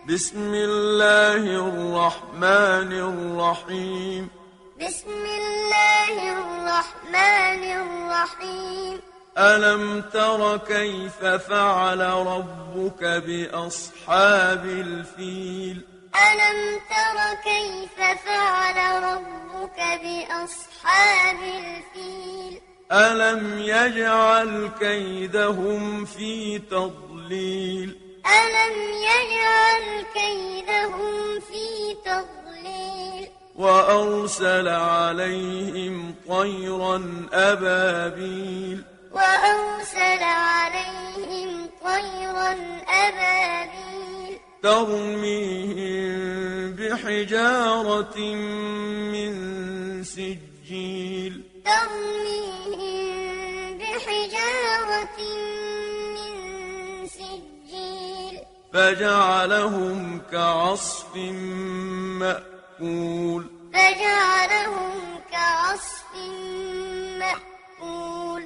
بسم الله الرحمن الرحيم. بسم الله الرحمن الرحيم. ألم تر كيف فعل ربك بأصحاب الفيل؟ ألم تر كيف فعل ربك بأصحاب الفيل؟ ألم يجعل كيدهم في تضليل؟ ألم يجعل كيدهم في تضليل؟ وأرسل عليهم طيرا أبابيل. وأرسل عليهم طيرا أبابيل ترميهم بحجارة من سجيل. ترميهم بحجارة من سجيل فجعلهم كعصف مأكول. فجعلهم كعصف مأكول.